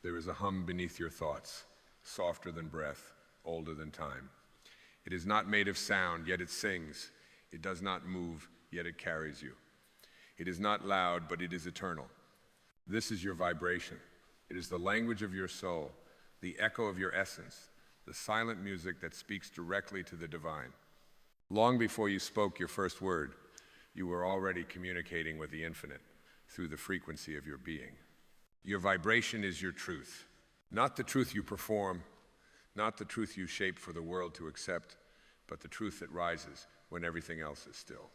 There is a hum beneath your thoughts, softer than breath, older than time. It is not made of sound, yet it sings. It does not move, yet it carries you. It is not loud, but it is eternal. This is your vibration. It is the language of your soul, the echo of your essence, the silent music that speaks directly to the divine. Long before you spoke your first word, you were already communicating with the infinite through the frequency of your being. Your vibration is your truth, not the truth you perform, not the truth you shape for the world to accept, but the truth that rises when everything else is still.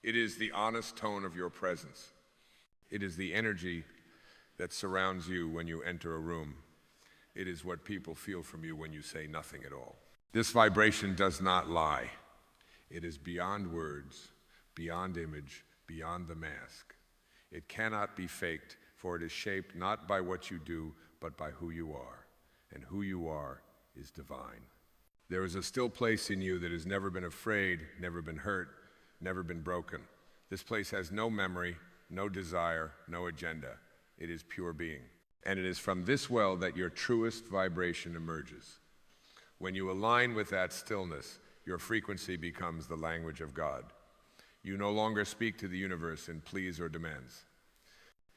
It is the honest tone of your presence. It is the energy that surrounds you when you enter a room. It is what people feel from you when you say nothing at all. This vibration does not lie. It is beyond words, beyond image, beyond the mask. It cannot be faked, for it is shaped not by what you do, but by who you are. And who you are is divine. There is a still place in you that has never been afraid, never been hurt, never been broken. This place has no memory, no desire, no agenda. It is pure being. And it is from this well that your truest vibration emerges. When you align with that stillness, your frequency becomes the language of God. You no longer speak to the universe in pleas or demands.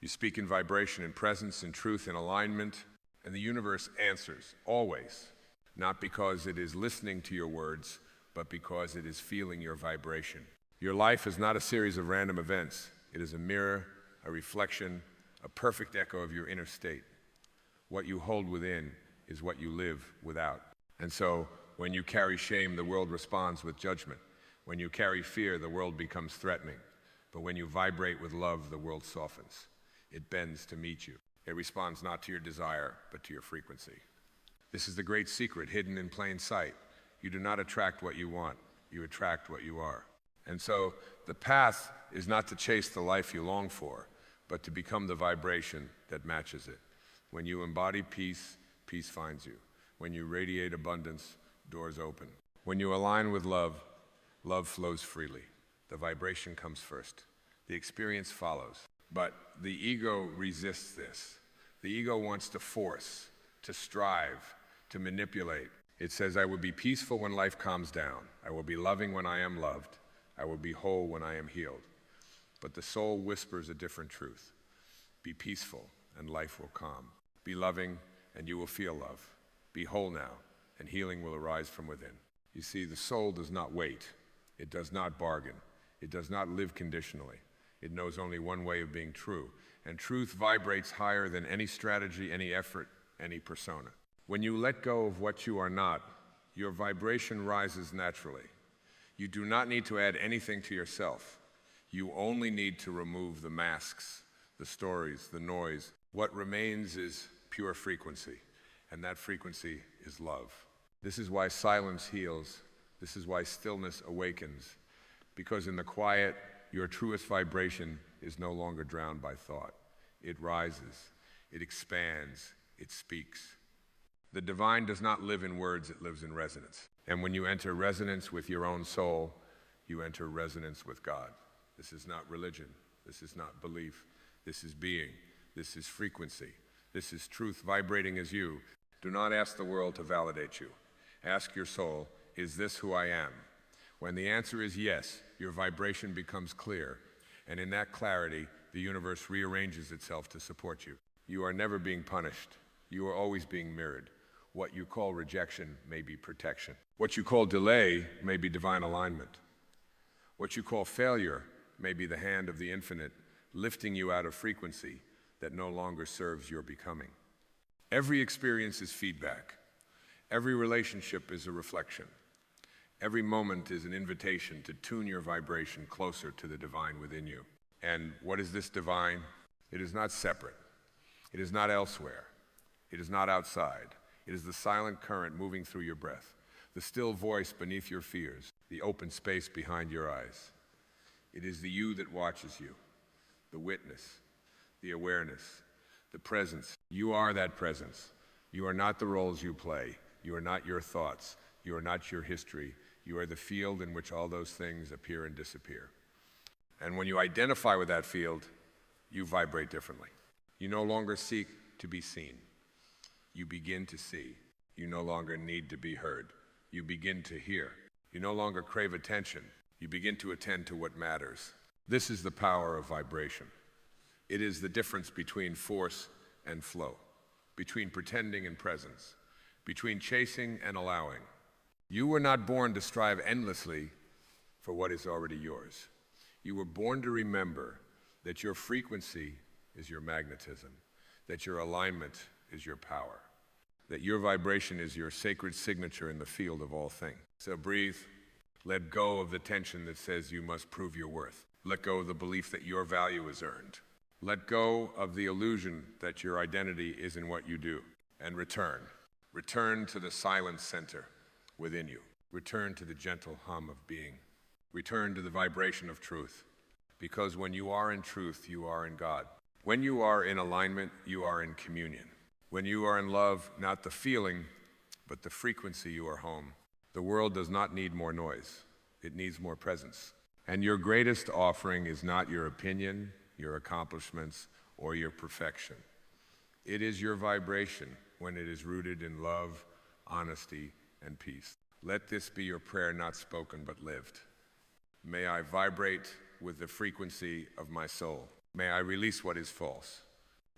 You speak in vibration, in presence, in truth, in alignment, and the universe answers, always. Not because it is listening to your words, but because it is feeling your vibration. Your life is not a series of random events. It is a mirror, a reflection, a perfect echo of your inner state. What you hold within is what you live without. And so, when you carry shame, the world responds with judgment. When you carry fear, the world becomes threatening. But when you vibrate with love, the world softens. It bends to meet you. It responds not to your desire, but to your frequency. This is the great secret hidden in plain sight. You do not attract what you want. You attract what you are. And so, the path is not to chase the life you long for, but to become the vibration that matches it. When you embody peace, peace finds you. When you radiate abundance, doors open. When you align with love, love flows freely. The vibration comes first. The experience follows. But the ego resists this. The ego wants to force, to strive, to manipulate. It says, I will be peaceful when life calms down. I will be loving when I am loved. I will be whole when I am healed. But the soul whispers a different truth. Be peaceful and life will calm. Be loving and you will feel love. Be whole now and healing will arise from within. You see, the soul does not wait. It does not bargain. It does not live conditionally. It knows only one way of being true. And truth vibrates higher than any strategy, any effort, any persona. When you let go of what you are not, your vibration rises naturally. You do not need to add anything to yourself. You only need to remove the masks, the stories, the noise. What remains is pure frequency, and that frequency is love. This is why silence heals. This is why stillness awakens. Because in the quiet, your truest vibration is no longer drowned by thought. It rises, it expands, it speaks. The divine does not live in words, it lives in resonance. And when you enter resonance with your own soul, you enter resonance with God. This is not religion. This is not belief. This is being. This is frequency. This is truth vibrating as you. Do not ask the world to validate you. Ask your soul, is this who I am? When the answer is yes, your vibration becomes clear. And in that clarity, the universe rearranges itself to support you. You are never being punished. You are always being mirrored. What you call rejection may be protection. What you call delay may be divine alignment. What you call failure may be the hand of the infinite lifting you out of frequency that no longer serves your becoming. Every experience is feedback. Every relationship is a reflection. Every moment is an invitation to tune your vibration closer to the divine within you. And what is this divine? It is not separate. It is not elsewhere. It is not outside. It is the silent current moving through your breath, the still voice beneath your fears, the open space behind your eyes. It is the you that watches you, the witness, the awareness, the presence. You are that presence. You are not the roles you play. You are not your thoughts. You are not your history. You are the field in which all those things appear and disappear. And when you identify with that field, you vibrate differently. You no longer seek to be seen. You begin to see. You no longer need to be heard. You begin to hear. You no longer crave attention. You begin to attend to what matters. This is the power of vibration. It is the difference between force and flow, between pretending and presence, between chasing and allowing. You were not born to strive endlessly for what is already yours. You were born to remember that your frequency is your magnetism, that your alignment is your power, that your vibration is your sacred signature in the field of all things. So breathe. Let go of the tension that says you must prove your worth. Let go of the belief that your value is earned. Let go of the illusion that your identity is in what you do. And return. Return to the silent center within you. Return to the gentle hum of being. Return to the vibration of truth. Because when you are in truth, you are in God. When you are in alignment, you are in communion. When you are in love, not the feeling, but the frequency, you are home. The world does not need more noise. It needs more presence. And your greatest offering is not your opinion, your accomplishments, or your perfection. It is your vibration when it is rooted in love, honesty, and peace. Let this be your prayer, not spoken but lived. May I vibrate with the frequency of my soul. May I release what is false.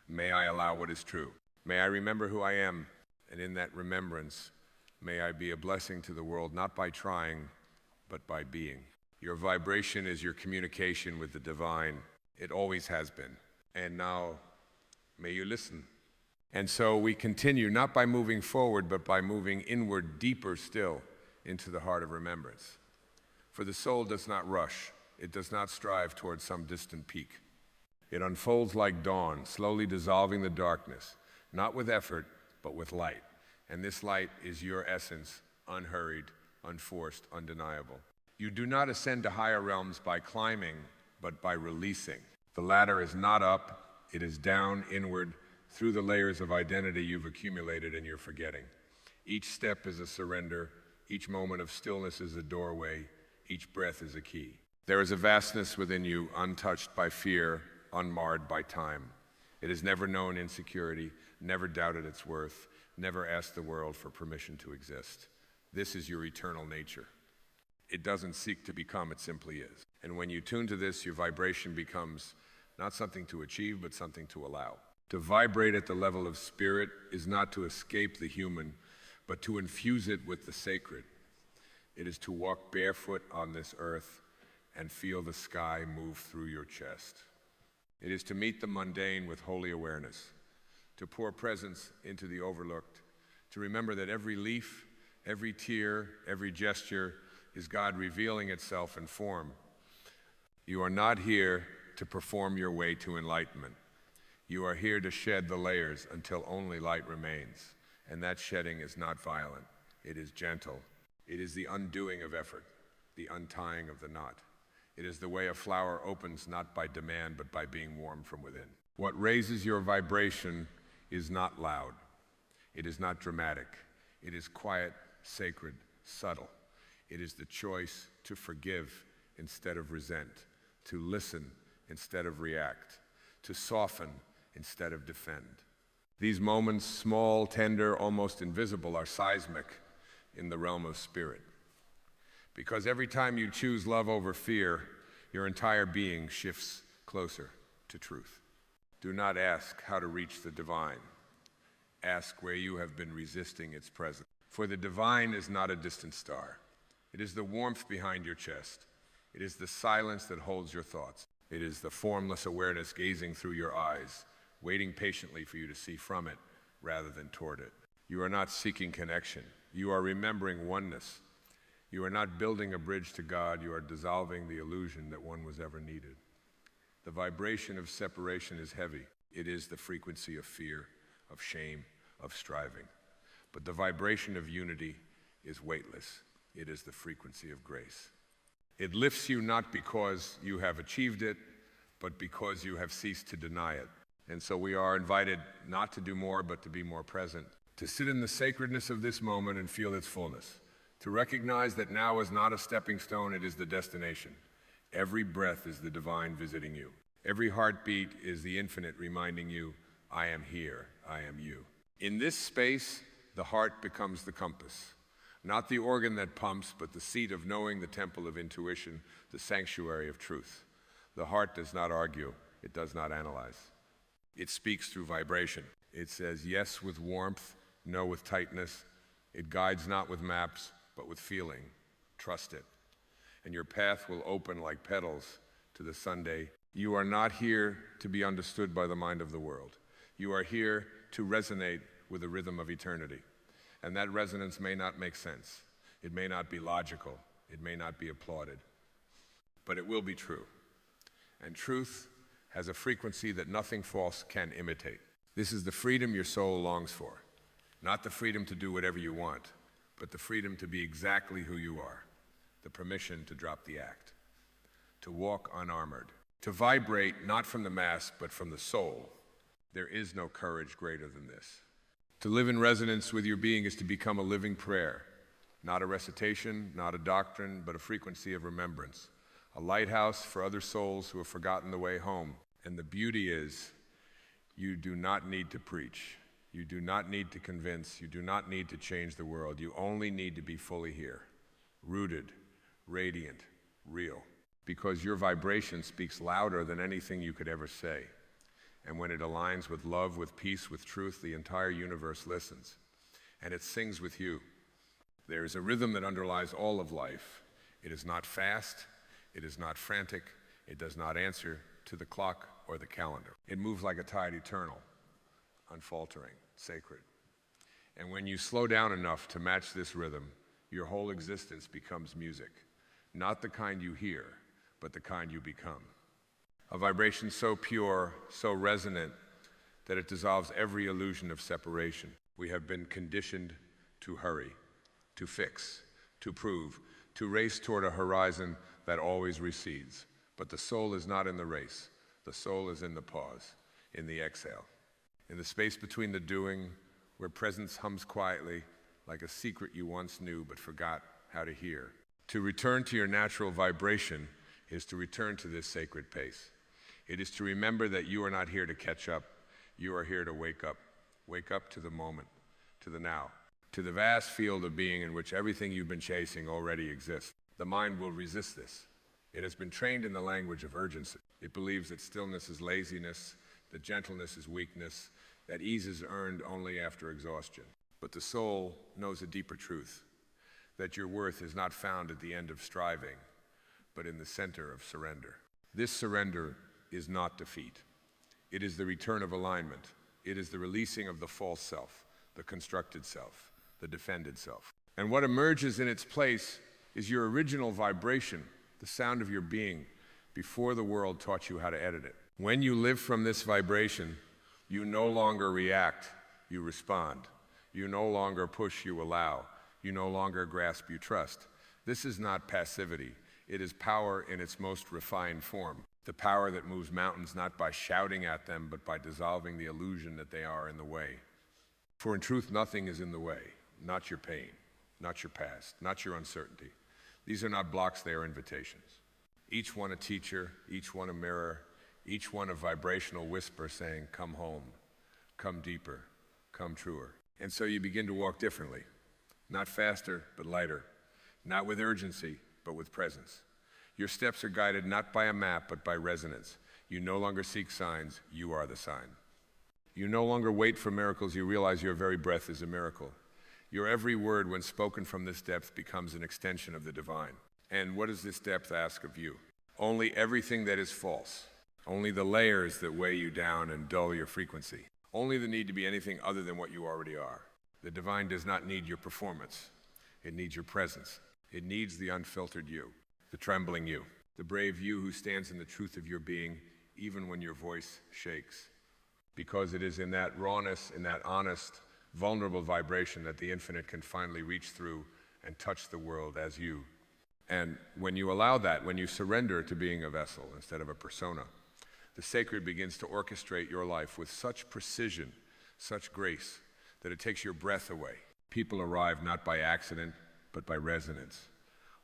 May I allow what is true. May I remember who I am, and in that remembrance, may I be a blessing to the world, not by trying, but by being. Your vibration is your communication with the divine. It always has been. And now, may you listen. And so we continue, not by moving forward, but by moving inward, deeper still, into the heart of remembrance. For the soul does not rush. It does not strive towards some distant peak. It unfolds like dawn, slowly dissolving the darkness, not with effort, but with light. And this light is your essence, unhurried, unforced, undeniable. You do not ascend to higher realms by climbing, but by releasing. The ladder is not up, it is down, inward, through the layers of identity you've accumulated and you're forgetting. Each step is a surrender, each moment of stillness is a doorway, each breath is a key. There is a vastness within you, untouched by fear, unmarred by time. It has never known insecurity, never doubted its worth, never asked the world for permission to exist. This is your eternal nature. It doesn't seek to become, it simply is. And when you tune to this, your vibration becomes not something to achieve, but something to allow. To vibrate at the level of spirit is not to escape the human, but to infuse it with the sacred. It is to walk barefoot on this earth and feel the sky move through your chest. It is to meet the mundane with holy awareness, to pour presence into the overlooked, to remember that every leaf, every tear, every gesture is God revealing itself in form. You are not here to perform your way to enlightenment. You are here to shed the layers until only light remains. And that shedding is not violent. It is gentle. It is the undoing of effort, the untying of the knot. It is the way a flower opens not by demand, but by being warm from within. What raises your vibration is not loud. It is not dramatic. It is quiet, sacred, subtle. It is the choice to forgive instead of resent, to listen instead of react, to soften instead of defend. These moments, small, tender, almost invisible, are seismic in the realm of spirit. Because every time you choose love over fear, your entire being shifts closer to truth. Do not ask how to reach the divine. Ask where you have been resisting its presence. For the divine is not a distant star. It is the warmth behind your chest. It is the silence that holds your thoughts. It is the formless awareness gazing through your eyes, waiting patiently for you to see from it rather than toward it. You are not seeking connection. You are remembering oneness. You are not building a bridge to God. You are dissolving the illusion that one was ever needed. The vibration of separation is heavy. It is the frequency of fear, of shame, of striving. But the vibration of unity is weightless. It is the frequency of grace. It lifts you not because you have achieved it, but because you have ceased to deny it. And so we are invited not to do more, but to be more present, to sit in the sacredness of this moment and feel its fullness, to recognize that now is not a stepping stone, it is the destination. Every breath is the divine visiting you. Every heartbeat is the infinite reminding you, I am here, I am you. In this space, the heart becomes the compass, not the organ that pumps, but the seat of knowing, the temple of intuition, the sanctuary of truth. The heart does not argue, it does not analyze. It speaks through vibration. It says yes with warmth, no with tightness. It guides not with maps, but with feeling. Trust it. And your path will open like petals to the Sunday. You are not here to be understood by the mind of the world. You are here to resonate with the rhythm of eternity. And that resonance may not make sense. It may not be logical. It may not be applauded. But it will be true. And truth has a frequency that nothing false can imitate. This is the freedom your soul longs for. Not the freedom to do whatever you want, but the freedom to be exactly who you are. The permission to drop the act. To walk unarmored. To vibrate not from the mass, but from the soul. There is no courage greater than this. To live in resonance with your being is to become a living prayer. Not a recitation, not a doctrine, but a frequency of remembrance. A lighthouse for other souls who have forgotten the way home. And the beauty is, you do not need to preach. You do not need to convince. You do not need to change the world. You only need to be fully here. Rooted, radiant, real. Because your vibration speaks louder than anything you could ever say. And when it aligns with love, with peace, with truth, the entire universe listens. And it sings with you. There is a rhythm that underlies all of life. It is not fast. It is not frantic. It does not answer to the clock or the calendar. It moves like a tide, eternal, unfaltering, sacred. And when you slow down enough to match this rhythm, your whole existence becomes music. Not the kind you hear, but the kind you become. A vibration so pure, so resonant, that it dissolves every illusion of separation. We have been conditioned to hurry, to fix, to prove, to race toward a horizon that always recedes. But the soul is not in the race. The soul is in the pause, in the exhale. In the space between the doing, where presence hums quietly, like a secret you once knew but forgot how to hear. To return to your natural vibration is to return to this sacred pace. It is to remember that you are not here to catch up. You are here to wake up. Wake up to the moment, to the now, to the vast field of being in which everything you've been chasing already exists. The mind will resist this. It has been trained in the language of urgency. It believes that stillness is laziness, that gentleness is weakness, that ease is earned only after exhaustion. But the soul knows a deeper truth, that your worth is not found at the end of striving, but in the center of surrender. This surrender is not defeat. It is the return of alignment. It is the releasing of the false self, the constructed self, the defended self. And what emerges in its place is your original vibration, the sound of your being, before the world taught you how to edit it. When you live from this vibration, you no longer react, you respond. You no longer push, you allow. You no longer grasp, you trust. This is not passivity. It is power in its most refined form. The power that moves mountains not by shouting at them, but by dissolving the illusion that they are in the way. For in truth, nothing is in the way. Not your pain, not your past, not your uncertainty. These are not blocks, they are invitations. Each one a teacher, each one a mirror, each one a vibrational whisper saying, come home, come deeper, come truer. And so you begin to walk differently. Not faster, but lighter. Not with urgency, but with presence. Your steps are guided not by a map, but by resonance. You no longer seek signs, you are the sign. You no longer wait for miracles, you realize your very breath is a miracle. Your every word, when spoken from this depth, becomes an extension of the divine. And what does this depth ask of you? Only everything that is false. Only the layers that weigh you down and dull your frequency. Only the need to be anything other than what you already are. The divine does not need your performance. It needs your presence. It needs the unfiltered you, the trembling you, the brave you who stands in the truth of your being, even when your voice shakes. Because it is in that rawness, in that honest, vulnerable vibration that the infinite can finally reach through and touch the world as you. And when you allow that, when you surrender to being a vessel instead of a persona, the sacred begins to orchestrate your life with such precision, such grace, that it takes your breath away. People arrive not by accident, but by resonance.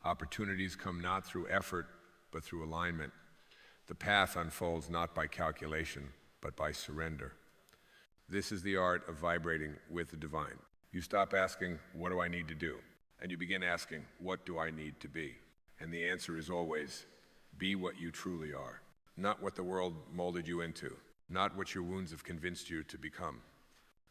Opportunities come not through effort, but through alignment. The path unfolds not by calculation, but by surrender. This is the art of vibrating with the divine. You stop asking, what do I need to do? And you begin asking, what do I need to be? And the answer is always, be what you truly are. Not what the world molded you into, not what your wounds have convinced you to become,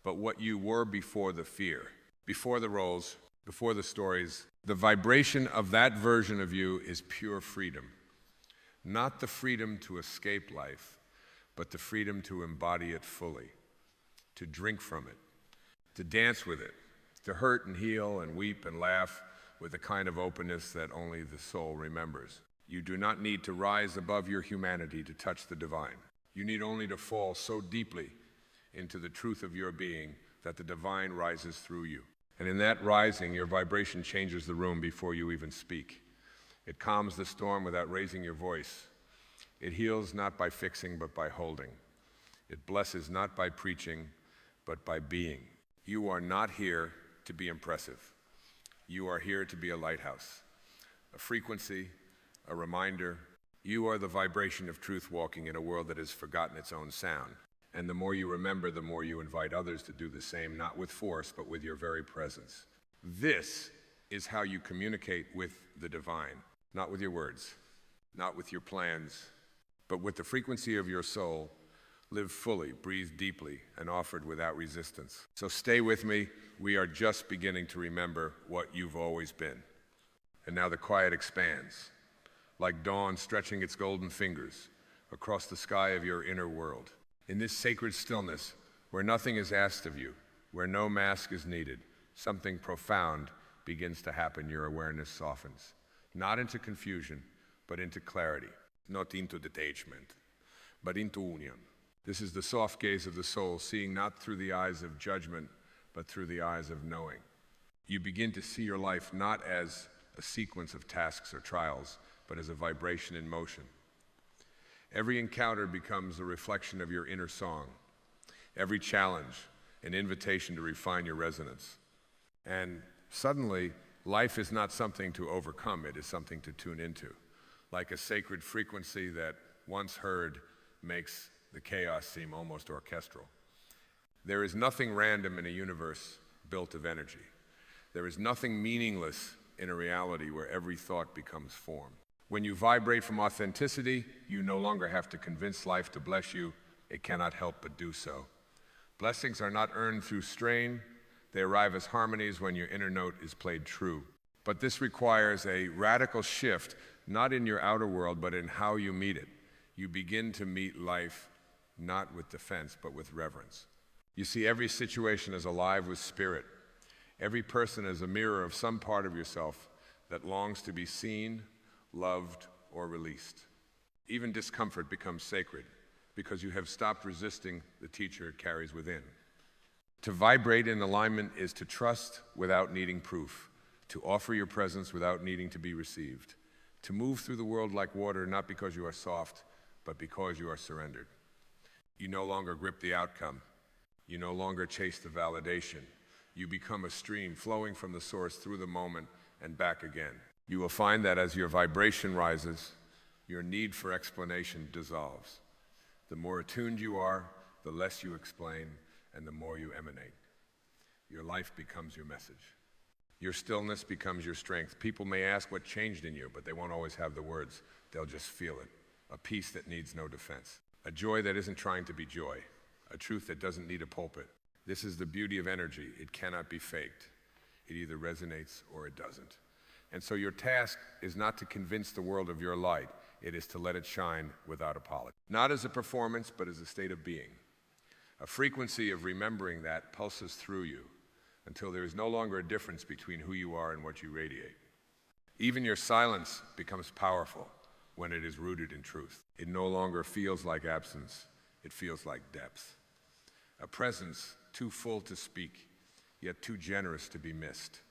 but what you were before the fear, before the roles, before the stories. The vibration of that version of you is pure freedom. Not the freedom to escape life, but the freedom to embody it fully, to drink from it, to dance with it, to hurt and heal and weep and laugh with the kind of openness that only the soul remembers. You do not need to rise above your humanity to touch the divine. You need only to fall so deeply into the truth of your being that the divine rises through you. And in that rising, your vibration changes the room before you even speak. It calms the storm without raising your voice. It heals not by fixing, but by holding. It blesses not by preaching, but by being. You are not here to be impressive. You are here to be a lighthouse, a frequency, a reminder. You are the vibration of truth walking in a world that has forgotten its own sound. And the more you remember, the more you invite others to do the same, not with force, but with your very presence. This is how you communicate with the divine, not with your words, not with your plans, but with the frequency of your soul. Live fully, breathe deeply, and offered without resistance. So stay with me. We are just beginning to remember what you've always been. And now the quiet expands, like dawn stretching its golden fingers across the sky of your inner world. In this sacred stillness, where nothing is asked of you, where no mask is needed, something profound begins to happen. Your awareness softens, not into confusion, but into clarity, not into detachment, but into union. This is the soft gaze of the soul, seeing not through the eyes of judgment, but through the eyes of knowing. You begin to see your life not as a sequence of tasks or trials, but as a vibration in motion. Every encounter becomes a reflection of your inner song. Every challenge, an invitation to refine your resonance. And suddenly, life is not something to overcome, it is something to tune into. Like a sacred frequency that, once heard, makes the chaos seem almost orchestral. There is nothing random in a universe built of energy. There is nothing meaningless in a reality where every thought becomes form. When you vibrate from authenticity, you no longer have to convince life to bless you. It cannot help but do so. Blessings are not earned through strain. They arrive as harmonies when your inner note is played true. But this requires a radical shift, not in your outer world, but in how you meet it. You begin to meet life not with defense, but with reverence. You see every situation as alive with spirit. Every person is a mirror of some part of yourself that longs to be seen, loved, or released. Even discomfort becomes sacred because you have stopped resisting the teacher it carries within. To vibrate in alignment is to trust without needing proof, to offer your presence without needing to be received, to move through the world like water, not because you are soft, but because you are surrendered. You no longer grip the outcome. You no longer chase the validation. You become a stream flowing from the source through the moment and back again. You will find that as your vibration rises, your need for explanation dissolves. The more attuned you are, the less you explain, and the more you emanate. Your life becomes your message. Your stillness becomes your strength. People may ask what changed in you, but they won't always have the words. They'll just feel it. A peace that needs no defense. A joy that isn't trying to be joy. A truth that doesn't need a pulpit. This is the beauty of energy. It cannot be faked. It either resonates or it doesn't. And so your task is not to convince the world of your light. It is to let it shine without apology. Not as a performance, but as a state of being. A frequency of remembering that pulses through you until there is no longer a difference between who you are and what you radiate. Even your silence becomes powerful when it is rooted in truth. It no longer feels like absence. It feels like depth. A presence too full to speak, yet too generous to be missed.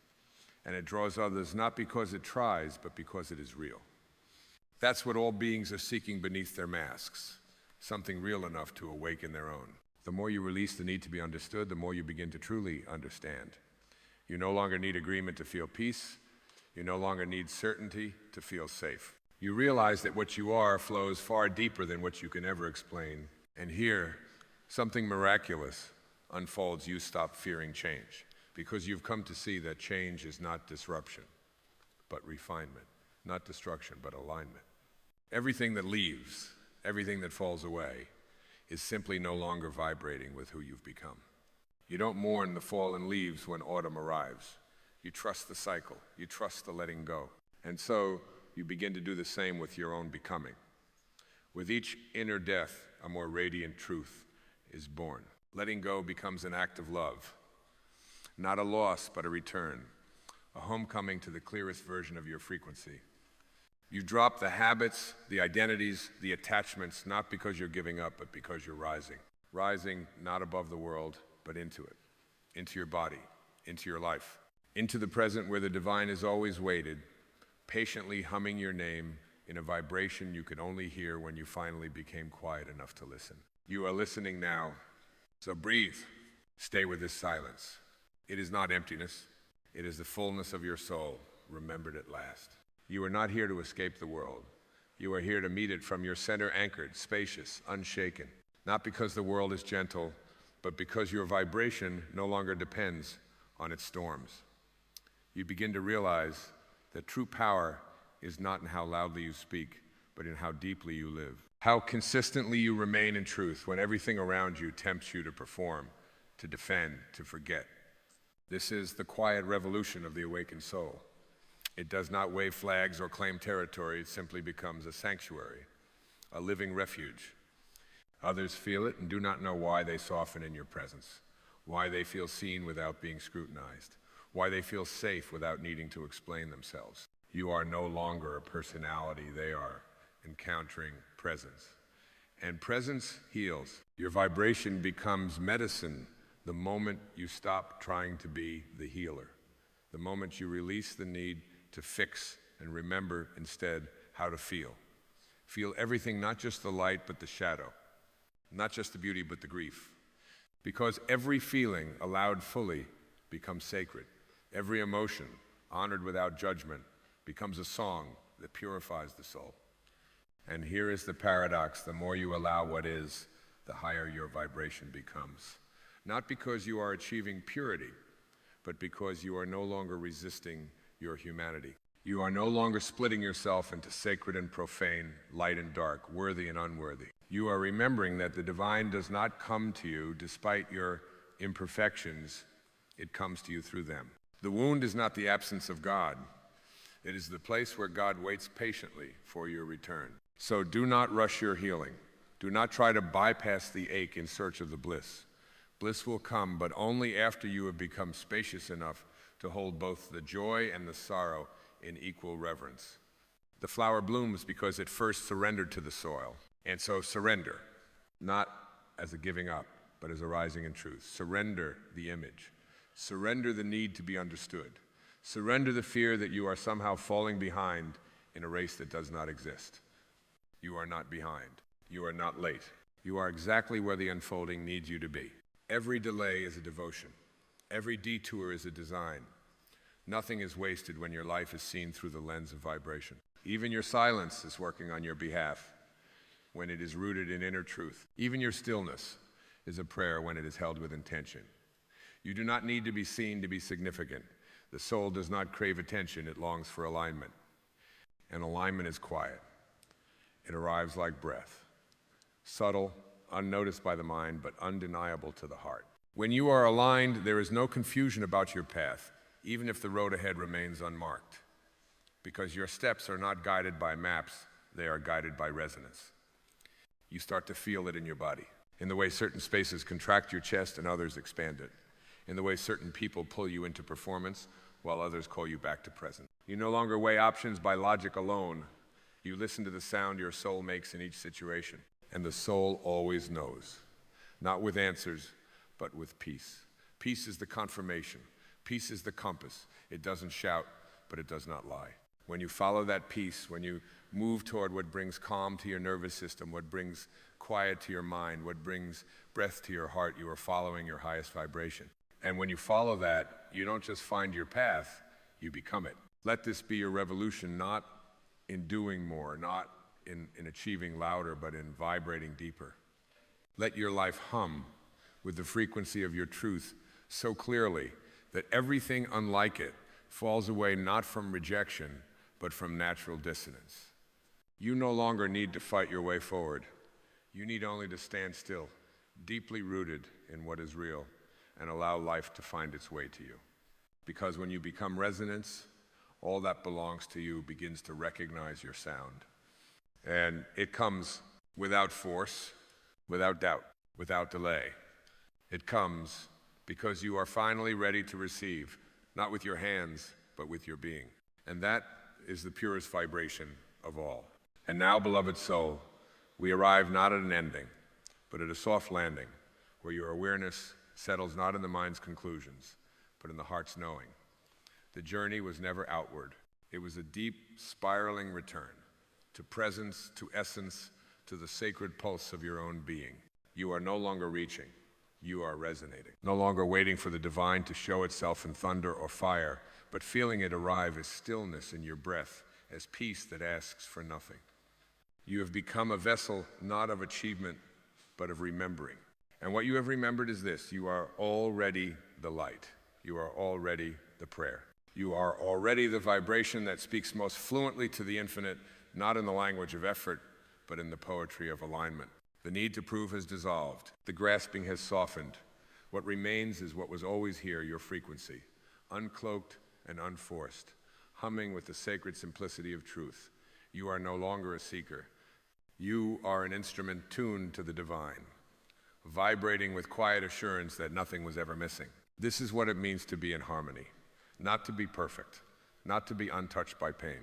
And it draws others not because it tries, but because it is real. That's what all beings are seeking beneath their masks, something real enough to awaken their own. The more you release the need to be understood, the more you begin to truly understand. You no longer need agreement to feel peace. You no longer need certainty to feel safe. You realize that what you are flows far deeper than what you can ever explain. And here, something miraculous, unfolds, you stop fearing change, because you've come to see that change is not disruption, but refinement, not destruction, but alignment. Everything that leaves, everything that falls away, is simply no longer vibrating with who you've become. You don't mourn the fallen leaves when autumn arrives. You trust the cycle. You trust the letting go. And so you begin to do the same with your own becoming. With each inner death, a more radiant truth is born. Letting go becomes an act of love, not a loss, but a return, a homecoming to the clearest version of your frequency. You drop the habits, the identities, the attachments, not because you're giving up, but because you're rising. Rising not above the world, but into it, into your body, into your life, into the present where the divine is always waited, patiently humming your name in a vibration you could only hear when you finally became quiet enough to listen. You are listening now, so breathe. Stay with this silence. It is not emptiness. It is the fullness of your soul, remembered at last. You are not here to escape the world. You are here to meet it from your center, anchored, spacious, unshaken. Not because the world is gentle, but because your vibration no longer depends on its storms. You begin to realize that true power is not in how loudly you speak, but in how deeply you live. How consistently you remain in truth when everything around you tempts you to perform, to defend, to forget. This is the quiet revolution of the awakened soul. It does not wave flags or claim territory. It simply becomes a sanctuary, a living refuge. Others feel it and do not know why they soften in your presence, why they feel seen without being scrutinized, why they feel safe without needing to explain themselves. You are no longer a personality. They are encountering presence. And presence heals. Your vibration becomes medicine the moment you stop trying to be the healer, the moment you release the need to fix and remember instead how to feel. Feel everything, not just the light, but the shadow, not just the beauty, but the grief. Because every feeling allowed fully becomes sacred. Every emotion, honored without judgment, becomes a song that purifies the soul. And here is the paradox: the more you allow what is, the higher your vibration becomes. Not because you are achieving purity, but because you are no longer resisting your humanity. You are no longer splitting yourself into sacred and profane, light and dark, worthy and unworthy. You are remembering that the divine does not come to you despite your imperfections. It comes to you through them. The wound is not the absence of God. It is the place where God waits patiently for your return. So do not rush your healing. Do not try to bypass the ache in search of the bliss. Bliss will come, but only after you have become spacious enough to hold both the joy and the sorrow in equal reverence. The flower blooms because it first surrendered to the soil. And so surrender, not as a giving up, but as a rising in truth. Surrender the image. Surrender the need to be understood. Surrender the fear that you are somehow falling behind in a race that does not exist. You are not behind. You are not late. You are exactly where the unfolding needs you to be. Every delay is a devotion. Every detour is a design. Nothing is wasted when your life is seen through the lens of vibration. Even your silence is working on your behalf when it is rooted in inner truth. Even your stillness is a prayer when it is held with intention. You do not need to be seen to be significant. The soul does not crave attention, it longs for alignment. And alignment is quiet. It arrives like breath, subtle, unnoticed by the mind, but undeniable to the heart. When you are aligned, there is no confusion about your path, even if the road ahead remains unmarked, because your steps are not guided by maps, they are guided by resonance. You start to feel it in your body, in the way certain spaces contract your chest and others expand it, in the way certain people pull you into performance while others call you back to present. You no longer weigh options by logic alone. You listen to the sound your soul makes in each situation, and the soul always knows, not with answers, but with peace. Peace is the confirmation. Peace is the compass. It doesn't shout, but it does not lie. When you follow that peace, when you move toward what brings calm to your nervous system, what brings quiet to your mind, what brings breath to your heart, you are following your highest vibration. And when you follow that, you don't just find your path, you become it. Let this be your revolution, not in doing more, not in achieving louder, but in vibrating deeper. Let your life hum with the frequency of your truth so clearly that everything unlike it falls away not from rejection, but from natural dissonance. You no longer need to fight your way forward. You need only to stand still, deeply rooted in what is real, and allow life to find its way to you. Because when you become resonance, all that belongs to you begins to recognize your sound. And it comes without force, without doubt, without delay. It comes because you are finally ready to receive, not with your hands, but with your being. And that is the purest vibration of all. And now, beloved soul, we arrive not at an ending, but at a soft landing, where your awareness settles not in the mind's conclusions, but in the heart's knowing. The journey was never outward. It was a deep, spiraling return to presence, to essence, to the sacred pulse of your own being. You are no longer reaching. You are resonating. No longer waiting for the divine to show itself in thunder or fire, but feeling it arrive as stillness in your breath, as peace that asks for nothing. You have become a vessel not of achievement, but of remembering. And what you have remembered is this: you are already the light. You are already the prayer. You are already the vibration that speaks most fluently to the infinite, not in the language of effort, but in the poetry of alignment. The need to prove has dissolved. The grasping has softened. What remains is what was always here, your frequency, uncloaked and unforced, humming with the sacred simplicity of truth. You are no longer a seeker. You are an instrument tuned to the divine, vibrating with quiet assurance that nothing was ever missing. This is what it means to be in harmony, not to be perfect, not to be untouched by pain,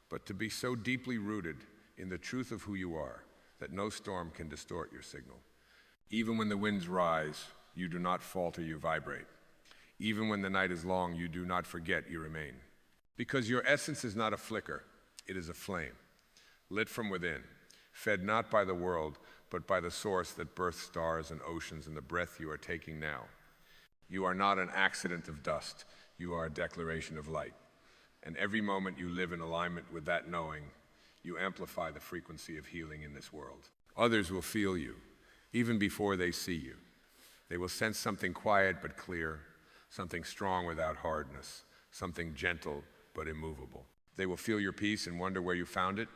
but to be so deeply rooted in the truth of who you are that no storm can distort your signal. Even when the winds rise, you do not falter, you vibrate. Even when the night is long, you do not forget, you remain. Because your essence is not a flicker, it is a flame, lit from within, fed not by the world, but by the source that births stars and oceans and the breath you are taking now. You are not an accident of dust, you are a declaration of light. And every moment you live in alignment with that knowing, you amplify the frequency of healing in this world. Others will feel you, even before they see you. They will sense something quiet but clear, something strong without hardness, something gentle but immovable. They will feel your peace and wonder where you found it.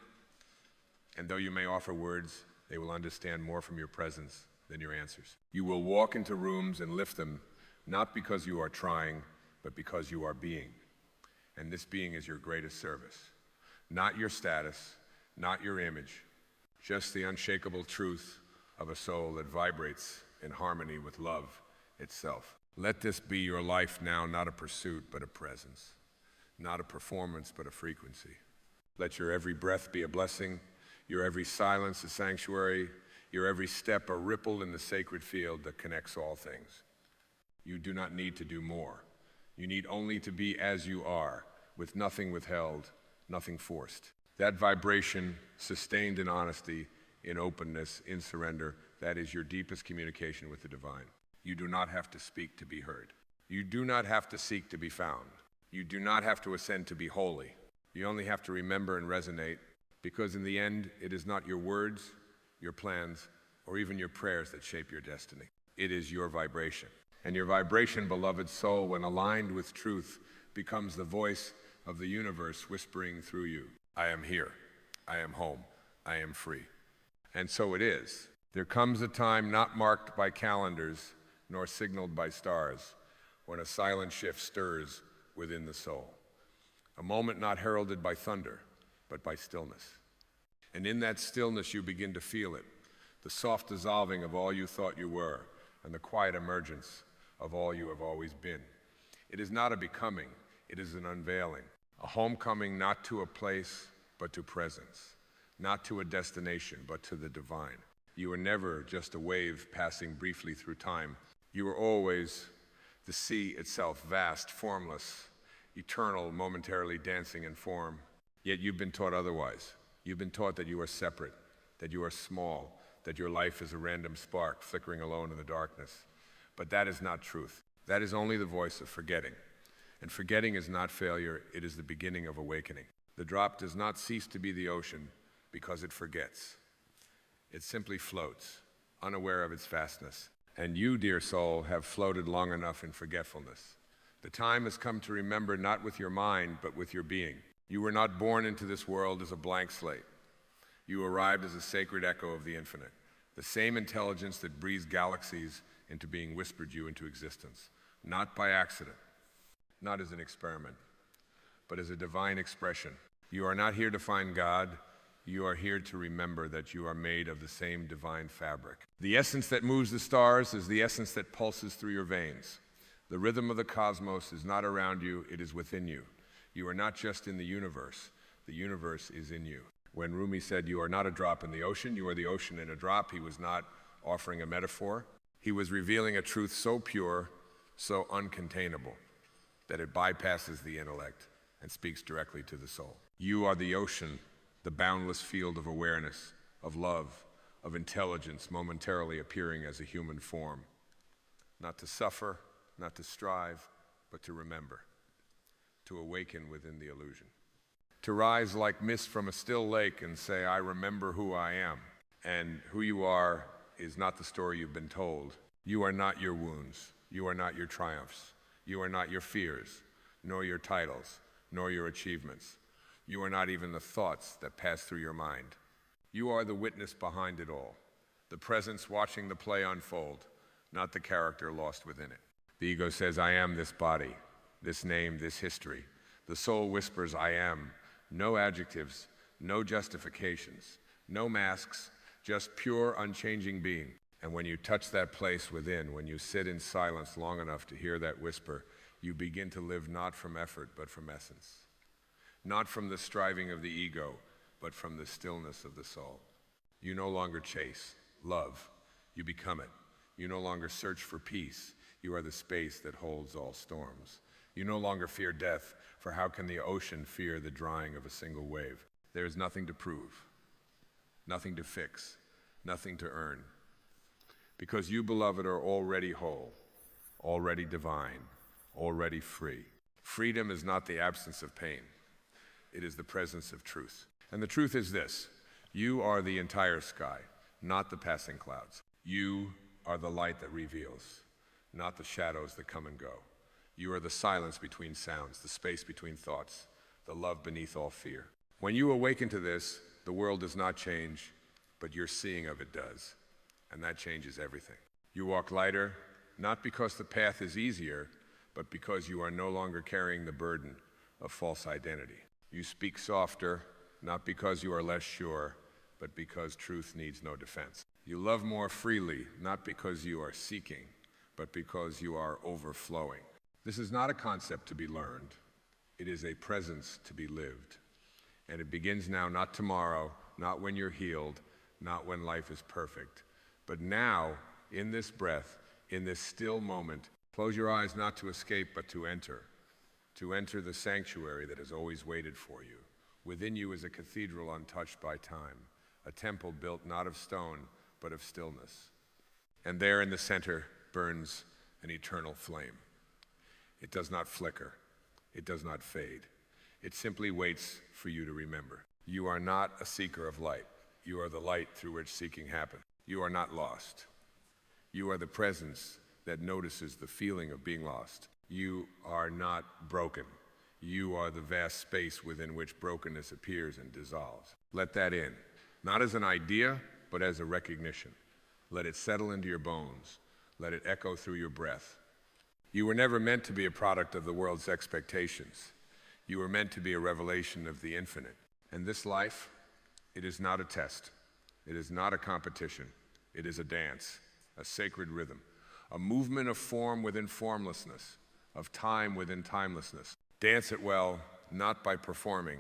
And though you may offer words, they will understand more from your presence than your answers. You will walk into rooms and lift them, not because you are trying, but because you are being. And this being is your greatest service. Not your status, not your image, just the unshakable truth of a soul that vibrates in harmony with love itself. Let this be your life now, not a pursuit, but a presence. Not a performance, but a frequency. Let your every breath be a blessing, your every silence a sanctuary, your every step a ripple in the sacred field that connects all things. You do not need to do more. You need only to be as you are, with nothing withheld, nothing forced. That vibration, sustained in honesty, in openness, in surrender, that is your deepest communication with the divine. You do not have to speak to be heard. You do not have to seek to be found. You do not have to ascend to be holy. You only have to remember and resonate, because in the end, it is not your words, your plans, or even your prayers that shape your destiny. It is your vibration. And your vibration, beloved soul, when aligned with truth, becomes the voice of the universe whispering through you. I am here. I am home. I am free. And so it is. There comes a time not marked by calendars, nor signaled by stars, when a silent shift stirs within the soul. A moment not heralded by thunder, but by stillness. And in that stillness you begin to feel it, the soft dissolving of all you thought you were, and the quiet emergence of all you have always been. It is not a becoming, it is an unveiling. A homecoming not to a place, but to presence. Not to a destination, but to the divine. You were never just a wave passing briefly through time. You were always the sea itself, vast, formless, eternal, momentarily dancing in form. Yet you've been taught otherwise. You've been taught that you are separate, that you are small, that your life is a random spark flickering alone in the darkness. But that is not truth. That is only the voice of forgetting. And forgetting is not failure, it is the beginning of awakening. The drop does not cease to be the ocean because it forgets. It simply floats, unaware of its vastness. And you, dear soul, have floated long enough in forgetfulness. The time has come to remember not with your mind, but with your being. You were not born into this world as a blank slate. You arrived as a sacred echo of the infinite. The same intelligence that breathes galaxies into being whispered you into existence. Not by accident, not as an experiment, but as a divine expression. You are not here to find God. You are here to remember that you are made of the same divine fabric. The essence that moves the stars is the essence that pulses through your veins. The rhythm of the cosmos is not around you, it is within you. You are not just in the universe is in you. When Rumi said you are not a drop in the ocean, you are the ocean in a drop, he was not offering a metaphor. He was revealing a truth so pure, so uncontainable, that it bypasses the intellect and speaks directly to the soul. You are the ocean, the boundless field of awareness, of love, of intelligence momentarily appearing as a human form. Not to suffer, not to strive, but to remember, to awaken within the illusion. To rise like mist from a still lake and say, I remember who I am. And who you are is not the story you've been told. You are not your wounds. You are not your triumphs. You are not your fears, nor your titles, nor your achievements. You are not even the thoughts that pass through your mind. You are the witness behind it all, the presence watching the play unfold, not the character lost within it. The ego says, I am this body, this name, this history. The soul whispers, I am. No adjectives, no justifications, no masks, just pure, unchanging being. And when you touch that place within, when you sit in silence long enough to hear that whisper, you begin to live not from effort, but from essence. Not from the striving of the ego, but from the stillness of the soul. You no longer chase love, you become it. You no longer search for peace, you are the space that holds all storms. You no longer fear death, for how can the ocean fear the drying of a single wave? There is nothing to prove, nothing to fix, nothing to earn. Because you, beloved, are already whole, already divine, already free. Freedom is not the absence of pain. It is the presence of truth. And the truth is this: you are the entire sky, not the passing clouds. You are the light that reveals, not the shadows that come and go. You are the silence between sounds, the space between thoughts, the love beneath all fear. When you awaken to this, the world does not change, but your seeing of it does. And that changes everything. You walk lighter, not because the path is easier, but because you are no longer carrying the burden of false identity. You speak softer, not because you are less sure, but because truth needs no defense. You love more freely, not because you are seeking, but because you are overflowing. This is not a concept to be learned. It is a presence to be lived. And it begins now, not tomorrow, not when you're healed, not when life is perfect, but now, in this breath, in this still moment. Close your eyes not to escape, but to enter the sanctuary that has always waited for you. Within you is a cathedral untouched by time, a temple built not of stone, but of stillness. And there in the center burns an eternal flame. It does not flicker. It does not fade. It simply waits for you to remember. You are not a seeker of light. You are the light through which seeking happens. You are not lost. You are the presence that notices the feeling of being lost. You are not broken. You are the vast space within which brokenness appears and dissolves. Let that in, not as an idea, but as a recognition. Let it settle into your bones. Let it echo through your breath. You were never meant to be a product of the world's expectations. You were meant to be a revelation of the infinite. And this life, it is not a test. It is not a competition. It is a dance, a sacred rhythm, a movement of form within formlessness, of time within timelessness. Dance it well, not by performing,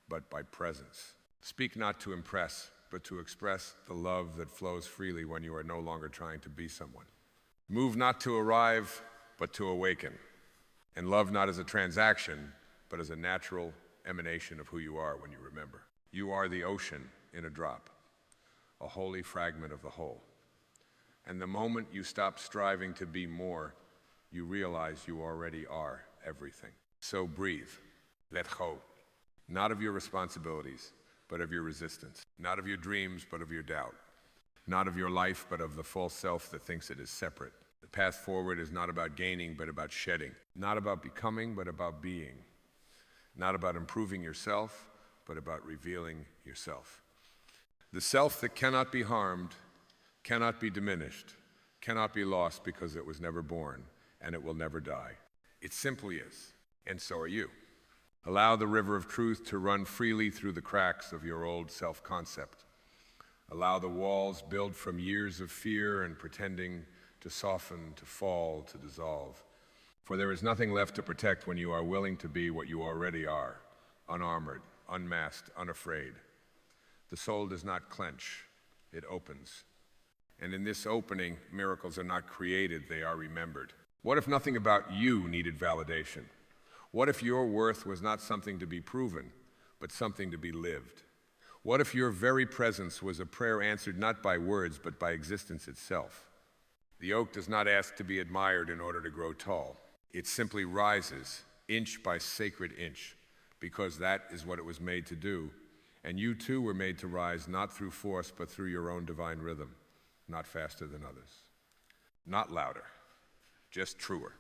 but by presence. Speak not to impress, but to express the love that flows freely when you are no longer trying to be someone. Move not to arrive, but to awaken. And love not as a transaction, but as a natural emanation of who you are when you remember. You are the ocean in a drop, a holy fragment of the whole. And the moment you stop striving to be more, you realize you already are everything. So breathe, let go, not of your responsibilities, but of your resistance, not of your dreams, but of your doubt, not of your life, but of the false self that thinks it is separate. The path forward is not about gaining, but about shedding. Not about becoming, but about being. Not about improving yourself, but about revealing yourself. The self that cannot be harmed, cannot be diminished, cannot be lost because it was never born, and it will never die. It simply is, and so are you. Allow the river of truth to run freely through the cracks of your old self-concept. Allow the walls built from years of fear and pretending to soften, to fall, to dissolve. For there is nothing left to protect when you are willing to be what you already are, unarmored, unmasked, unafraid. The soul does not clench, it opens. And in this opening, miracles are not created, they are remembered. What if nothing about you needed validation? What if your worth was not something to be proven, but something to be lived? What if your very presence was a prayer answered not by words, but by existence itself? The oak does not ask to be admired in order to grow tall. It simply rises, inch by sacred inch, because that is what it was made to do. And you too were made to rise not through force, but through your own divine rhythm, not faster than others, not louder, just truer.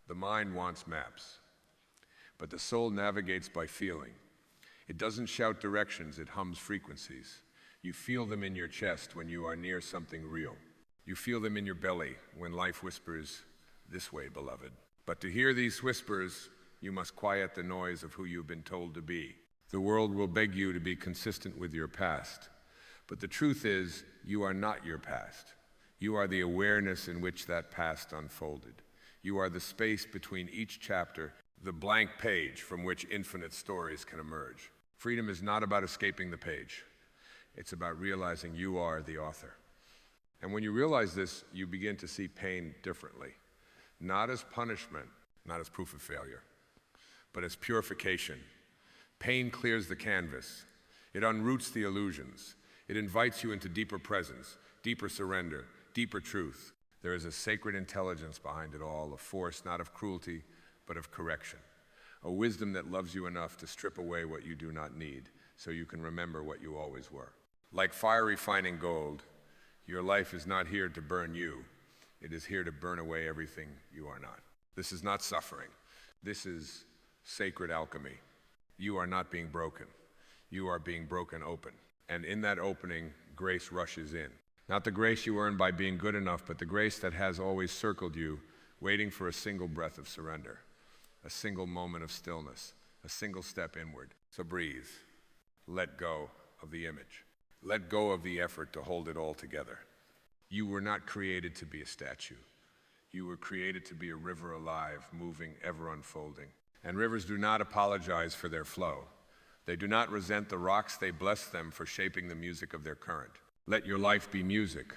The mind wants maps, but the soul navigates by feeling. It doesn't shout directions, it hums frequencies. You feel them in your chest when you are near something real. You feel them in your belly when life whispers, "This way, beloved." But to hear these whispers, you must quiet the noise of who you've been told to be. The world will beg you to be consistent with your past. But the truth is, you are not your past. You are the awareness in which that past unfolded. You are the space between each chapter, the blank page from which infinite stories can emerge. Freedom is not about escaping the page. It's about realizing you are the author. And when you realize this, you begin to see pain differently. Not as punishment, not as proof of failure, but as purification. Pain clears the canvas. It unroots the illusions. It invites you into deeper presence, deeper surrender, deeper truth. There is a sacred intelligence behind it all, a force not of cruelty, but of correction. A wisdom that loves you enough to strip away what you do not need, so you can remember what you always were. Like fire refining gold, your life is not here to burn you. It is here to burn away everything you are not. This is not suffering. This is sacred alchemy. You are not being broken. You are being broken open. And in that opening, grace rushes in. Not the grace you earn by being good enough, but the grace that has always circled you, waiting for a single breath of surrender, a single moment of stillness, a single step inward. So breathe. Let go of the image. Let go of the effort to hold it all together. You were not created to be a statue. You were created to be a river alive, moving, ever unfolding. And rivers do not apologize for their flow. They do not resent the rocks, they bless them for shaping the music of their current. Let your life be music.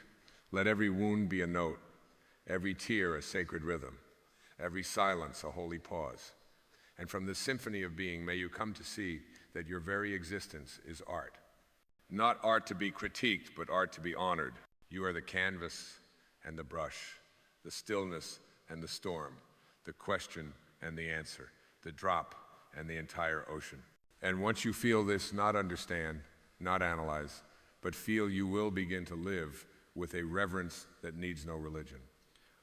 Let every wound be a note, every tear a sacred rhythm, every silence a holy pause. And from the symphony of being, may you come to see that your very existence is art. Not art to be critiqued, but art to be honored. You are the canvas and the brush, the stillness and the storm, the question and the answer, the drop and the entire ocean. And once you feel this, not understand, not analyze, but feel, you will begin to live with a reverence that needs no religion,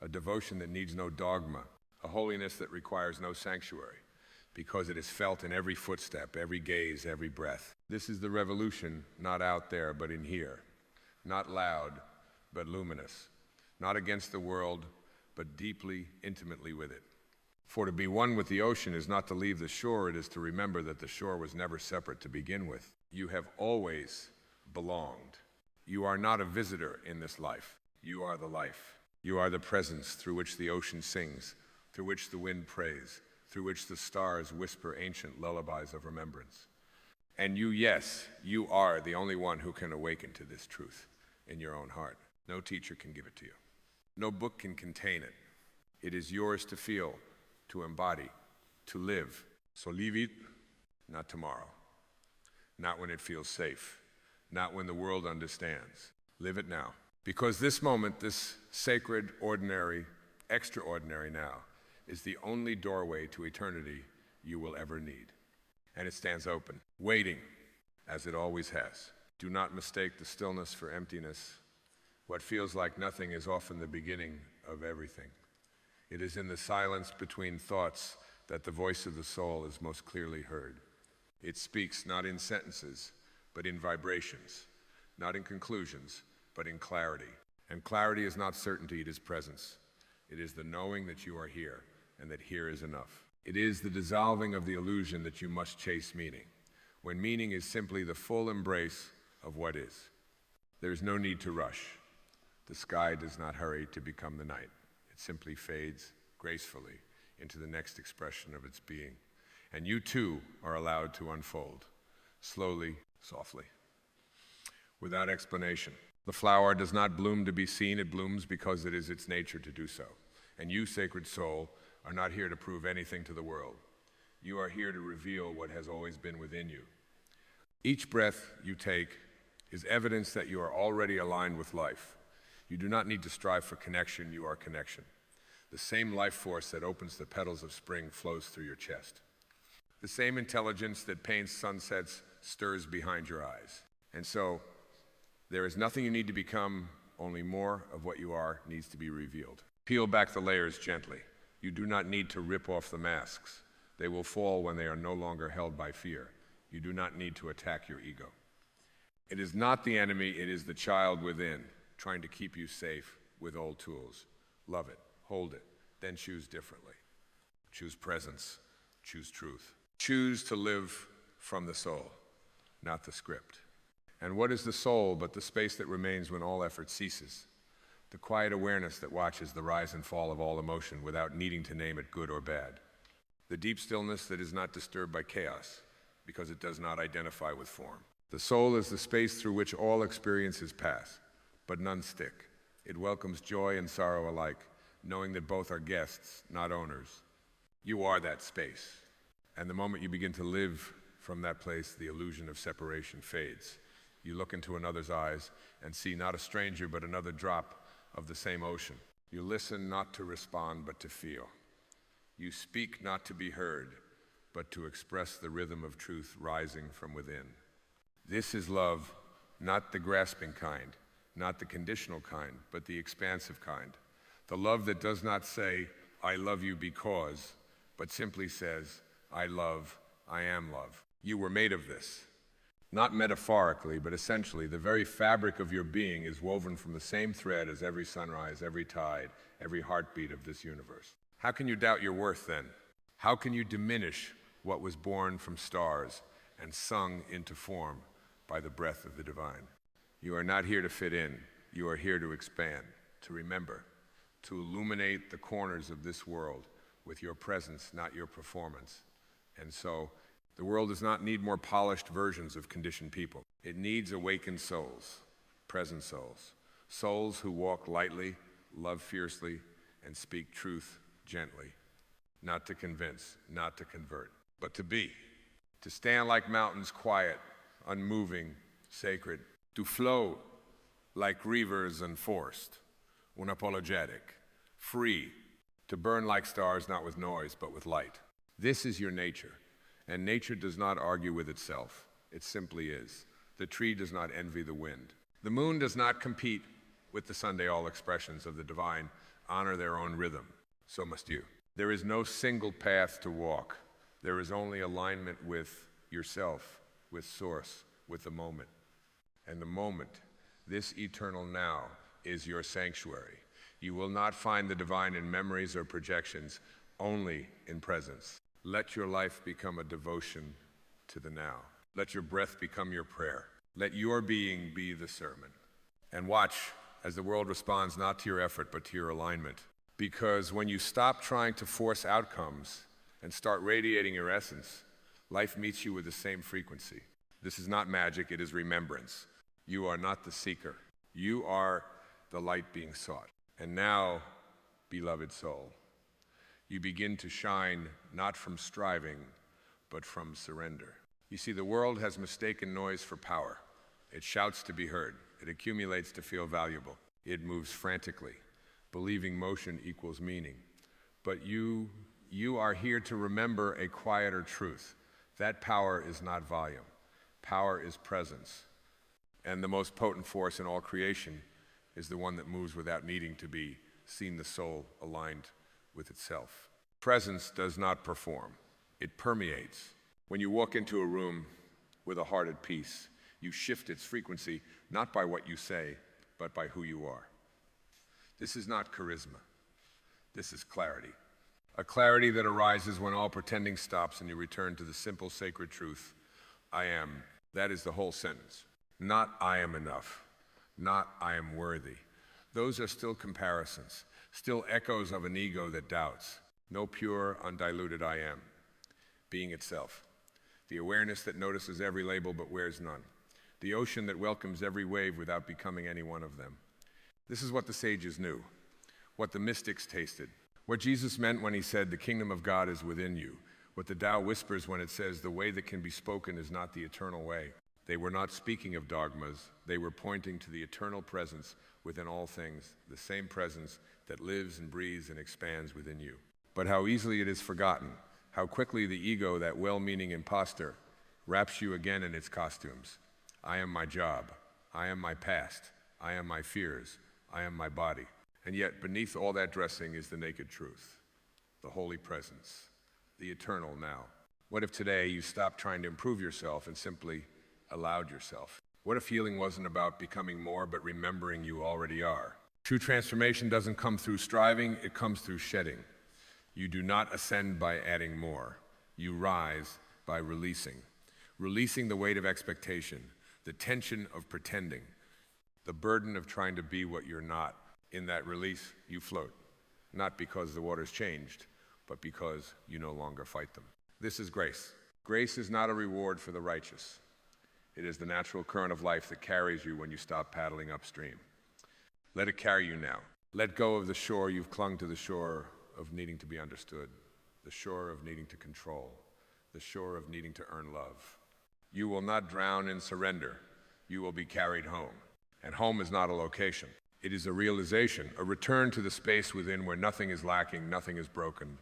a devotion that needs no dogma, a holiness that requires no sanctuary, because it is felt in every footstep, every gaze, every breath. This is the revolution, not out there, but in here, not loud, but luminous, not against the world, but deeply, intimately with it. For to be one with the ocean is not to leave the shore, it is to remember that the shore was never separate to begin with. You have always belonged. You are not a visitor in this life. You are the life. You are the presence through which the ocean sings, through which the wind prays, through which the stars whisper ancient lullabies of remembrance. And you, yes, you are the only one who can awaken to this truth in your own heart. No teacher can give it to you. No book can contain it. It is yours to feel, to embody, to live. So live it, not tomorrow, not when it feels safe, not when the world understands. Live it now. Because this moment, this sacred, ordinary, extraordinary now, is the only doorway to eternity you will ever need. And it stands open, waiting, as it always has. Do not mistake the stillness for emptiness. What feels like nothing is often the beginning of everything. It is in the silence between thoughts that the voice of the soul is most clearly heard. It speaks not in sentences, but in vibrations, not in conclusions, but in clarity. And clarity is not certainty, it is presence. It is the knowing that you are here, and that here is enough. It is the dissolving of the illusion that you must chase meaning, when meaning is simply the full embrace of what is. There is no need to rush. The sky does not hurry to become the night. It simply fades gracefully into the next expression of its being. And you too are allowed to unfold, slowly, softly, without explanation. The flower does not bloom to be seen, it blooms because it is its nature to do so. And you, sacred soul, are not here to prove anything to the world. You are here to reveal what has always been within you. Each breath you take is evidence that you are already aligned with life. You do not need to strive for connection, you are connection. The same life force that opens the petals of spring flows through your chest. The same intelligence that paints sunsets stirs behind your eyes. And so, there is nothing you need to become, only more of what you are needs to be revealed. Peel back the layers gently. You do not need to rip off the masks. They will fall when they are no longer held by fear. You do not need to attack your ego. It is not the enemy, it is the child within, trying to keep you safe with old tools. Love it, hold it, then choose differently. Choose presence, choose truth. Choose to live from the soul, not the script. And what is the soul but the space that remains when all effort ceases? The quiet awareness that watches the rise and fall of all emotion without needing to name it good or bad. The deep stillness that is not disturbed by chaos because it does not identify with form. The soul is the space through which all experiences pass, but none stick. It welcomes joy and sorrow alike, knowing that both are guests, not owners. You are that space. And the moment you begin to live from that place, the illusion of separation fades. You look into another's eyes and see not a stranger, but another drop of the same ocean. You listen not to respond, but to feel. You speak not to be heard, but to express the rhythm of truth rising from within. This is love, not the grasping kind, not the conditional kind, but the expansive kind. The love that does not say, I love you because, but simply says, I am love. You were made of this. Not metaphorically, but essentially, the very fabric of your being is woven from the same thread as every sunrise, every tide, every heartbeat of this universe. How can you doubt your worth then? How can you diminish what was born from stars and sung into form by the breath of the divine? You are not here to fit in. You are here to expand, to remember, to illuminate the corners of this world with your presence, not your performance. And so, the world does not need more polished versions of conditioned people. It needs awakened souls, present souls, souls who walk lightly, love fiercely, and speak truth gently, not to convince, not to convert, but to be, to stand like mountains quiet, unmoving, sacred, to flow like rivers unforced, unapologetic, free, to burn like stars not with noise but with light. This is your nature. And nature does not argue with itself. It simply is. The tree does not envy the wind. The moon does not compete with the Sunday. All expressions of the divine honor their own rhythm. So must you. There is no single path to walk. There is only alignment with yourself, with source, with the moment. And the moment, this eternal now, is your sanctuary. You will not find the divine in memories or projections, only in presence. Let your life become a devotion to the now. Let your breath become your prayer. Let your being be the sermon. And watch as the world responds not to your effort, but to your alignment. Because when you stop trying to force outcomes and start radiating your essence, life meets you with the same frequency. This is not magic, it is remembrance. You are not the seeker. You are the light being sought. And now, beloved soul, you begin to shine not from striving, but from surrender. You see, the world has mistaken noise for power. It shouts to be heard. It accumulates to feel valuable. It moves frantically, believing motion equals meaning. But you are here to remember a quieter truth. That power is not volume. Power is presence. And the most potent force in all creation is the one that moves without needing to be seen, the soul aligned with itself. Presence does not perform, it permeates. When you walk into a room with a heart at peace, you shift its frequency not by what you say, but by who you are. This is not charisma, this is clarity. A clarity that arises when all pretending stops and you return to the simple sacred truth, I am. That is the whole sentence. Not I am enough, not I am worthy. Those are still comparisons, still echoes of an ego that doubts. No pure, undiluted I am, being itself. The awareness that notices every label but wears none. The ocean that welcomes every wave without becoming any one of them. This is what the sages knew, what the mystics tasted, what Jesus meant when he said, the kingdom of God is within you, what the Tao whispers when it says, the way that can be spoken is not the eternal way. They were not speaking of dogmas, they were pointing to the eternal presence within all things, the same presence that lives and breathes and expands within you. But how easily it is forgotten, how quickly the ego, that well-meaning imposter, wraps you again in its costumes. I am my job, I am my past, I am my fears, I am my body. And yet beneath all that dressing is the naked truth, the holy presence, the eternal now. What if today you stopped trying to improve yourself and simply allowed yourself? What if healing wasn't about becoming more, but remembering you already are? True transformation doesn't come through striving, it comes through shedding. You do not ascend by adding more. You rise by releasing. Releasing the weight of expectation, the tension of pretending, the burden of trying to be what you're not. In that release, you float, not because the water's changed, but because you no longer fight them. This is grace. Grace is not a reward for the righteous. It is the natural current of life that carries you when you stop paddling upstream. Let it carry you now. Let go of the shore you've clung to, the shore of needing to be understood, the shore of needing to control, the shore of needing to earn love. You will not drown in surrender. You will be carried home. And home is not a location. It is a realization, a return to the space within where nothing is lacking, nothing is broken,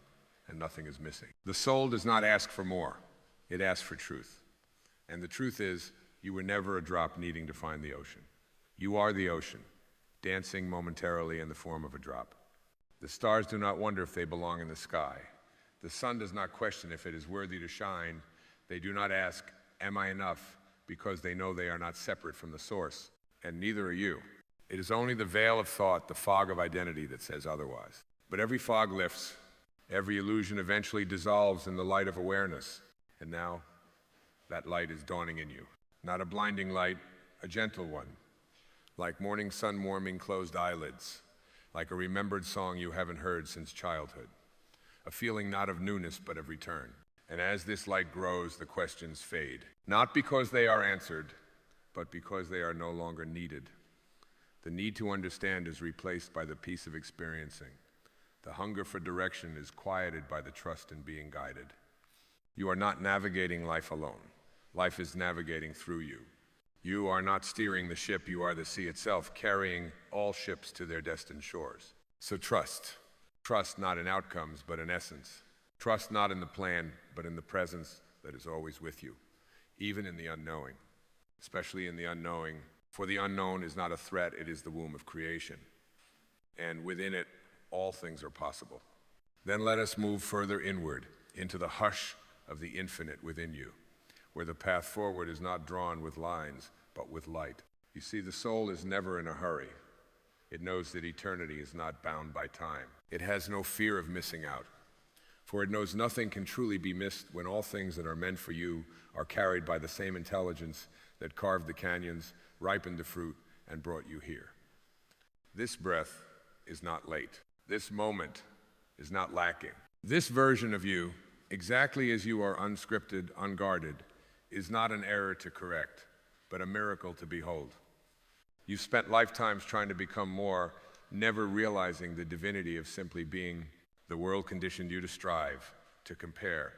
and nothing is missing. The soul does not ask for more. It asks for truth. And the truth is, you were never a drop needing to find the ocean. You are the ocean, dancing momentarily in the form of a drop. The stars do not wonder if they belong in the sky. The sun does not question if it is worthy to shine. They do not ask, am I enough? Because they know they are not separate from the source, and neither are you. It is only the veil of thought, the fog of identity, that says otherwise. But every fog lifts, every illusion eventually dissolves in the light of awareness. And now, that light is dawning in you. Not a blinding light, a gentle one. Like morning sun warming closed eyelids. Like a remembered song you haven't heard since childhood. A feeling not of newness, but of return. And as this light grows, the questions fade. Not because they are answered, but because they are no longer needed. The need to understand is replaced by the peace of experiencing. The hunger for direction is quieted by the trust in being guided. You are not navigating life alone. Life is navigating through you. You are not steering the ship, you are the sea itself, carrying all ships to their destined shores. So trust. Trust not in outcomes, but in essence. Trust not in the plan, but in the presence that is always with you, even in the unknowing, especially in the unknowing. For the unknown is not a threat, it is the womb of creation. And within it, all things are possible. Then let us move further inward, into the hush of the infinite within you, where the path forward is not drawn with lines, but with light. You see, the soul is never in a hurry. It knows that eternity is not bound by time. It has no fear of missing out, for it knows nothing can truly be missed when all things that are meant for you are carried by the same intelligence that carved the canyons, ripened the fruit, and brought you here. This breath is not late. This moment is not lacking. This version of you, exactly as you are unscripted, unguarded, is not an error to correct, but a miracle to behold. You've spent lifetimes trying to become more, never realizing the divinity of simply being. The world conditioned you to strive, to compare,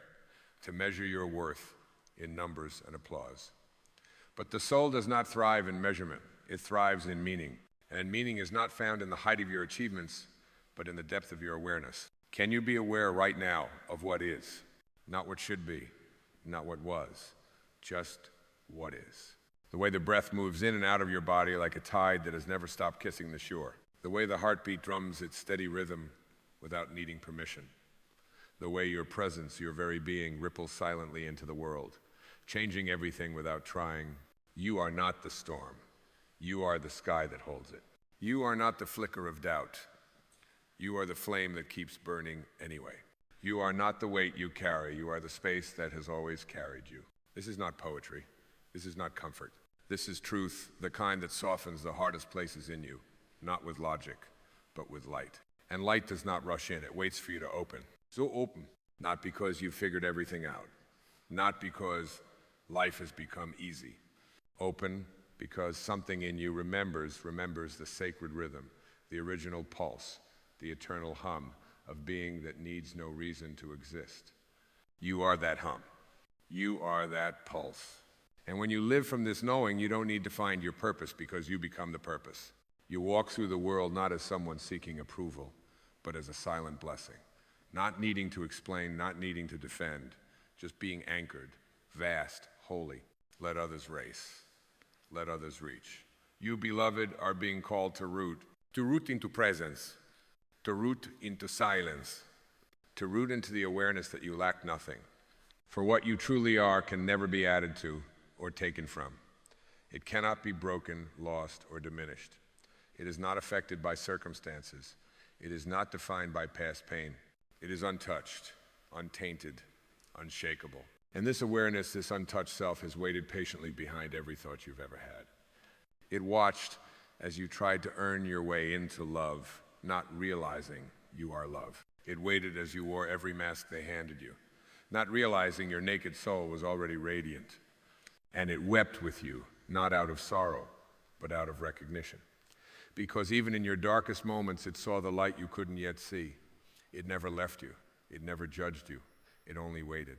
to measure your worth in numbers and applause. But the soul does not thrive in measurement, it thrives in meaning. And meaning is not found in the height of your achievements, but in the depth of your awareness. Can you be aware right now of what is? Not what should be, not what was, just what is. The way the breath moves in and out of your body like a tide that has never stopped kissing the shore. The way the heartbeat drums its steady rhythm without needing permission. The way your presence, your very being, ripples silently into the world, changing everything without trying. You are not the storm. You are the sky that holds it. You are not the flicker of doubt. You are the flame that keeps burning anyway. You are not the weight you carry. You are the space that has always carried you. This is not poetry. This is not comfort. This is truth, the kind that softens the hardest places in you, not with logic, but with light. And light does not rush in. It waits for you to open. So open, not because you've figured everything out, not because life has become easy. Open because something in you remembers the sacred rhythm, the original pulse, the eternal hum of being that needs no reason to exist. You are that hum. You are that pulse. And when you live from this knowing, you don't need to find your purpose because you become the purpose. You walk through the world not as someone seeking approval, but as a silent blessing. Not needing to explain, not needing to defend, just being anchored, vast, holy. Let others race. Let others reach. You, beloved, are being called to root into presence, to root into silence, to root into the awareness that you lack nothing. For what you truly are can never be added to or taken from. It cannot be broken, lost, or diminished. It is not affected by circumstances. It is not defined by past pain. It is untouched, untainted, unshakable. And this awareness, this untouched self, has waited patiently behind every thought you've ever had. It watched as you tried to earn your way into love, not realizing you are love. It waited as you wore every mask they handed you, not realizing your naked soul was already radiant. And it wept with you, not out of sorrow, but out of recognition. Because even in your darkest moments, it saw the light you couldn't yet see. It never left you. It never judged you. It only waited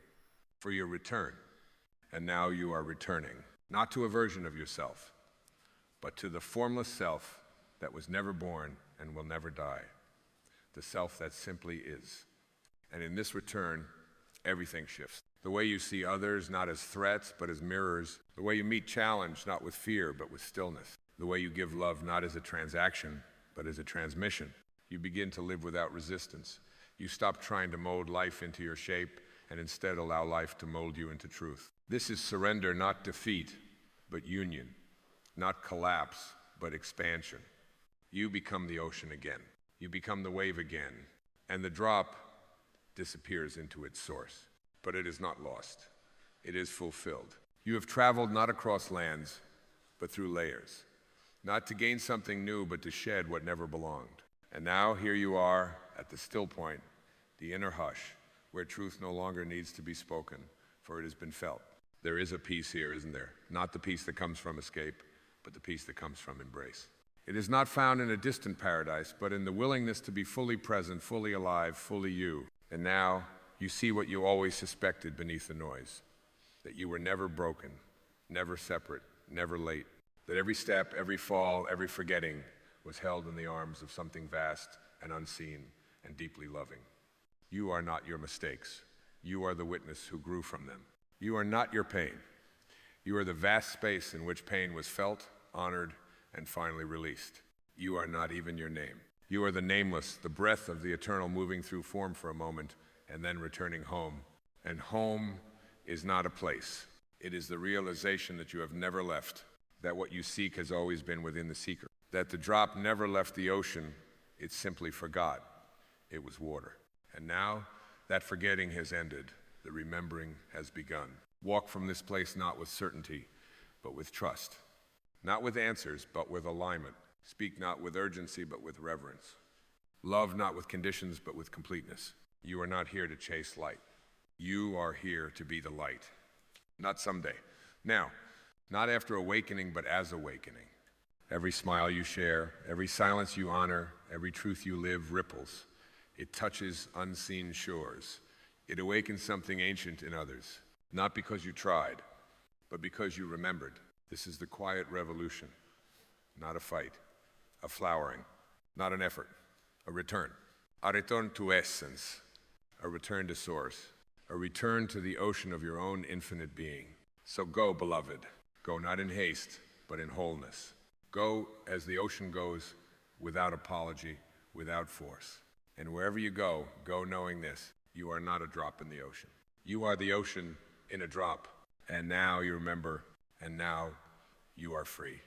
for your return. And now you are returning, not to a version of yourself, but to the formless self that was never born and will never die, the self that simply is. And in this return, everything shifts. The way you see others, not as threats, but as mirrors. The way you meet challenge, not with fear, but with stillness. The way you give love, not as a transaction, but as a transmission. You begin to live without resistance. You stop trying to mold life into your shape and instead allow life to mold you into truth. This is surrender, not defeat, but union. Not collapse, but expansion. You become the ocean again. You become the wave again. And the drop disappears into its source. But it is not lost. It is fulfilled. You have traveled not across lands, but through layers. Not to gain something new, but to shed what never belonged. And now here you are at the still point, the inner hush, where truth no longer needs to be spoken, for it has been felt. There is a peace here, isn't there? Not the peace that comes from escape, but the peace that comes from embrace. It is not found in a distant paradise, but in the willingness to be fully present, fully alive, fully you. And now you see what you always suspected beneath the noise, that you were never broken, never separate, never late, that every step, every fall, every forgetting was held in the arms of something vast and unseen and deeply loving. You are not your mistakes. You are the witness who grew from them. You are not your pain. You are the vast space in which pain was felt, honored, and finally released. You are not even your name. You are the nameless, the breath of the eternal moving through form for a moment and then returning home. And home is not a place. It is the realization that you have never left, that what you seek has always been within the seeker, that the drop never left the ocean, it simply forgot it was water. And now that forgetting has ended, the remembering has begun. Walk from this place not with certainty, but with trust. Not with answers, but with alignment. Speak not with urgency, but with reverence. Love not with conditions, but with completeness. You are not here to chase light. You are here to be the light. Not someday. Now, not after awakening, but as awakening. Every smile you share, every silence you honor, every truth you live ripples. It touches unseen shores. It awakens something ancient in others. Not because you tried, but because you remembered. This is the quiet revolution. Not a fight. A flowering. Not an effort. A return. A return to essence. A return to source. A return to the ocean of your own infinite being. So go, beloved. Go not in haste, but in wholeness. Go as the ocean goes, without apology, without force. And wherever you go, go knowing this: you are not a drop in the ocean. You are the ocean in a drop. And now you remember, and now you are free.